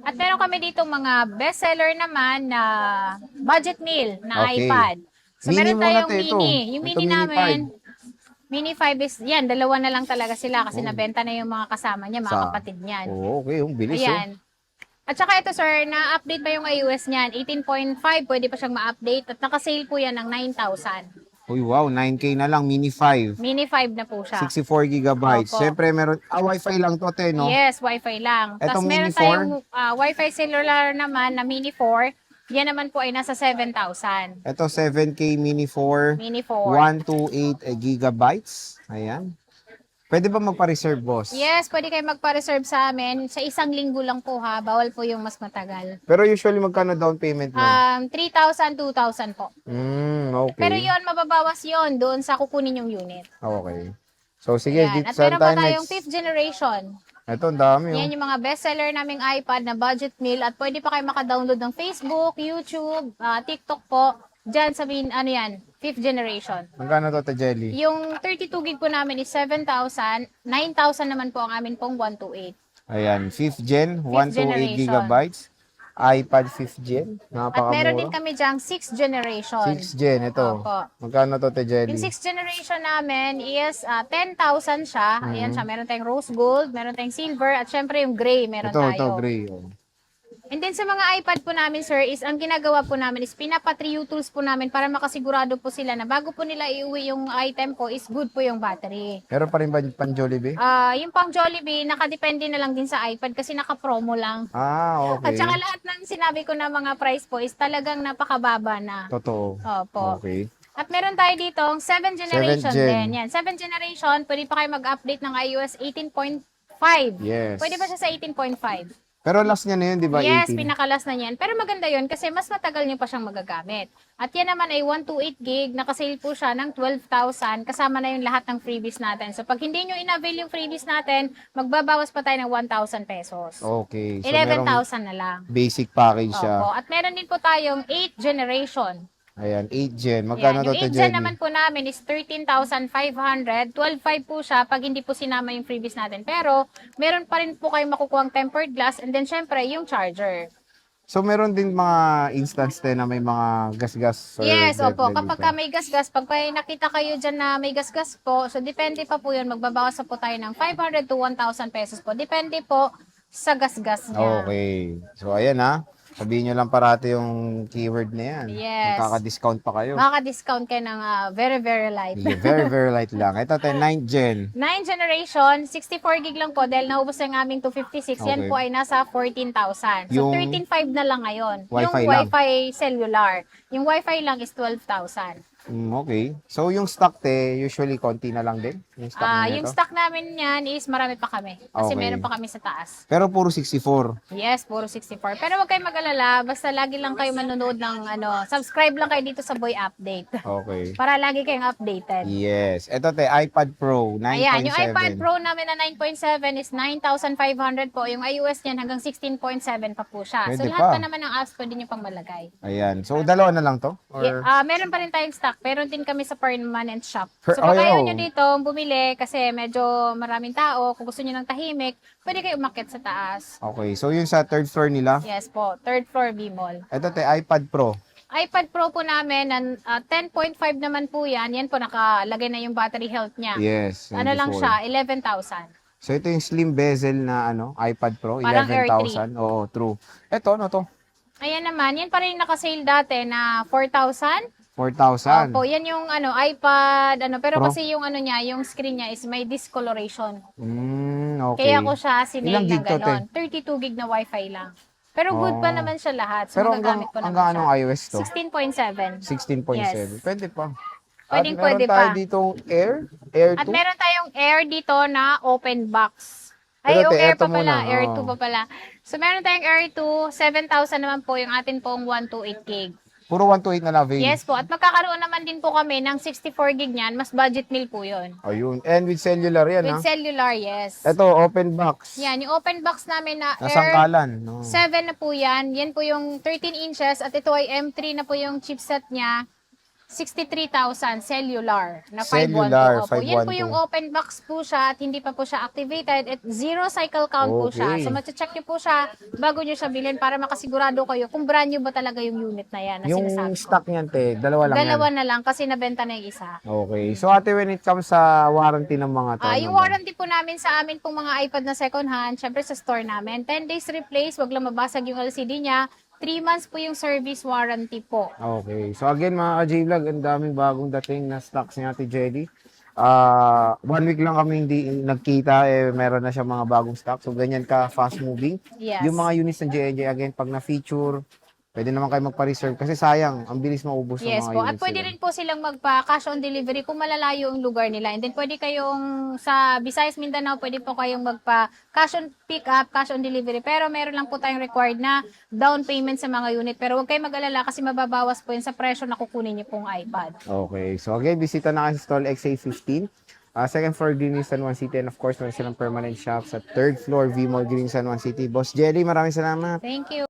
At meron kami dito mga bestseller naman na budget meal na Okay. iPad. So Mini meron muna tayong to, ito. mini. Yung Ito mini mini 5. namin, mini 5 is, yan, dalawa na lang talaga sila kasi Oh, nabenta na yung mga kasama niya, mga sa. kapatid niyan. Oh, okay, yung bilis oh. Ayan. At saka ito sir, na-update pa yung iOS niyan, 18.5, pwede pa siyang ma-update at naka-sale po yan ng 9,000. Uy, wow, 9K na lang, mini 5. Mini 5 na po siya. 64 gigabytes. Opo. Siyempre, meron, Wi-Fi lang to, te, no? Yes, Wi-Fi lang. Tapos Etong mini meron 4, tayong Wi-Fi cellular naman na Mini 4. Yan naman po ay nasa 7,000. ito 7K mini 4, Mini 4. 128 gigabytes. Ayan. Pwede ba magpa-reserve, boss? Yes, pwede kayo magpa-reserve sa amin. Sa isang linggo lang po ha. Bawal po yung mas matagal. Pero usually, magkano down payment mo? 3,000, 2,000 po. Okay. Pero yon mababawas yon doon sa kukunin yung unit. Okay. So, sige, Ayan. dito At saan meron pa tayo tayong next? 5th generation. Ito, ang dami, oh. Yan yung mga bestseller naming iPad na budget meal at pwede pa kayo maka-download ng Facebook, YouTube, TikTok po. Diyan sabihin, ano yan, 5th generation. Magkano to, te, Jelly? Yung 32 gig po namin is 7,000, 9,000 naman po ang amin pong 128. Ayan, 5th gen, 128 generation. gigabytes. iPad 5th gen. At meron din Napakamura. kami dyang 6th generation. 6th gen, ito. Opo. Magkano to, te, Jelly? Yung 6th generation namin is 10,000 siya. Ayan siya, meron tayong rose gold, meron tayong silver, at syempre yung gray meron Ito, tayo. gray. Oh. And then sa mga iPad po namin, sir, is ang ginagawa po namin is pinapa-3U tools po namin para makasigurado po sila na bago po nila iuwi yung item po is good po yung battery. Meron pa rin ba pan Jollibee? Yung pang Jollibee, nakadepende na lang din sa iPad kasi naka-promo lang. At Okay. saka lahat ng sinabi ko na mga price po is talagang napakababa na. Totoo. Opo. Okay. At meron tayo dito 7th generation 7th gen. din. Yan, 7th generation, pwede pa kayo mag-update ng iOS 18.5. Yes. Pwede ba siya sa 18.5? Pero last niya na yun, di ba? Yes, 18. pinakalas na yan. Pero maganda yun kasi mas matagal nyo pa siyang magagamit. At yan naman ay 128 gig, nakasale po siya ng 12,000, kasama na yung lahat ng freebies natin. So pag hindi nyo in-avail yung freebies natin, magbabawas pa tayo ng 1,000 pesos. Okay. So, 11,000 na lang. basic package siya. Opo. At meron din po tayong 8th generation. Ayan, 8 gen. Magkano Yan, to, yung 8 te, gen Jenny? naman po namin is 13,500. 12,500 po siya pag hindi po sinama yung freebies natin. Pero, meron pa rin po kayong makukuha tempered glass and then syempre yung charger. So, meron din mga instance din na may mga gas-gas. or Yes, opo. dito. Kapag ka may gasgas, pag nakita kayo dyan na may gasgas po, so depende pa po yun. Magbabawas pa po tayo ng 500 to 1,000 pesos po. Depende po sa gasgas niya. Okay. So, ayan ha. Sabihin nyo lang parati yung keyword na yan. Yes. Magkaka-discount pa kayo. Makaka-discount kayo ng very, very light. Yeah, very, very light lang. Ito, 9th gen. 9 generation, 64 gig lang po dahil naubos na yung aming 256. Yan Okay. po ay nasa 14,000. So, Yung 13,500 na lang ngayon. Wi-Fi Yung lang. Wi-Fi cellular. Yung Wi-Fi lang is 12,000. Okay. So, yung stock, te, usually konti na lang din? Yung stock Yung nito? stock namin yan is marami pa kami. Kasi Okay. meron pa kami sa taas. Pero puro 64. Yes, puro 64. Pero huwag kayong mag-alala. Basta lagi lang kayo manonood ng subscribe lang kayo dito sa Boy Update. Okay. Para lagi kayong updated. Yes. Ito, te, iPad Pro, 9.7. Ayan, yung iPad Pro namin na 9.7 is 9,500 po. Yung iOS niyan hanggang 16.7 pa po siya. So Pwede lahat pa. pa naman ng apps pwede nyo pang malagay. Ayan. So, dalawa na lang to? Or... Meron pa rin tayong stock. Meron din kami sa permanent shop. Per- So pag ayaw. ayaw nyo dito bumili kasi medyo maraming tao, kung gusto nyo ng tahimik, pwede kayo umakyat sa taas. Okay. So, yung sa third floor nila. Yes po, third floor B-Mall. Ito, te, iPad Pro. iPad Pro po namin, 10.5 naman po yan. Yan po, nakalagay na yung battery health niya. Yes. Ano lang 24. siya, 11,000. So, ito yung slim bezel na iPad Pro, Parang 11,000. Oo, true. Ito, ano to? Ayan naman, yan pa rin nakasale dati na 4,000. 4,000. Opo, yan yung iPad, pero Pro? kasi yung niya, yung screen niya is may discoloration. Okay. Kaya ko siya sinale Ilang na gig to, te? gano'n. 32 gig na wifi lang. Pero good pa Oh. naman siya lahat. So Pero magagamit ko naman hanggang siya. anong iOS to? 16.7. 16.7. Yes. Pwede pa. Pwedeng At meron pwede tayo pa. dito Air 2. At meron tayong Air dito na open box. Ay, Pero yung te, Air eto pa pala. muna, Air oo. 2 pa pala. So meron tayong Air 2. 7,000 naman po yung atin pong 128 gig. Puro 128 na lang avail. Yes po. At magkakaroon naman din po kami ng 64 gig niyan. Mas budget meal po yun. Ayun. And with cellular yan, With cellular, yes. Ito, open box. Yan, yung open box namin na Air Nasangkalan. No? 7 na po yan. Yan po yung 13 inches at ito ay M3 na po yung chipset niya. 63,000 cellular na 512. Cellular, Opo. Yan po 512. yung open box po siya at hindi pa po siya activated at zero cycle count po siya. Okay. So check niyo po siya bago niyo siya bilhin para makasigurado kayo kung brand new ba talaga yung unit na yan na Yung sinasabi ko. stock niyan, te, dalawa lang Dalawa yan. na lang kasi nabenta na yung isa. Okay. So, ate, when it comes sa warranty ng mga to, Yung ano ba? warranty po namin sa amin pong mga iPad na second hand, syempre sa store namin, 10 days replace, wag lang mabasag yung LCD niya, 3 months po yung service warranty po. Okay. So, again, mga ka-J-Vlog, ang daming bagong dating na stocks ni Ate Jelly. 1 week lang kami hindi nagkita, meron na siya mga bagong stock. So, ganyan ka fast moving. Yes. Yung mga units ng J&J, again, pag na-feature, pwede naman kayo magpa-reserve kasi sayang, ang bilis maubos ng Yes mga po. At units pwede nila. rin po silang magpa-cash on delivery kung malalayo yung lugar nila. And then pwede kayong sa Visayas, Mindanao, pwede po kayong magpa-cash on pick up, cash on delivery. Pero meron lang po tayong required na down payment sa mga unit. Pero huwag kayong mag-alala kasi mababawas po yun sa presyo na kukunin niyo pong iPad. Okay. So, again, bisita na kayo sa stall XA15. Second floor, Green San Juan City. And of course, meron silang permanent shop sa third floor, V-Mall, Green San Juan City. Boss Jelly, maraming salamat. Thank you.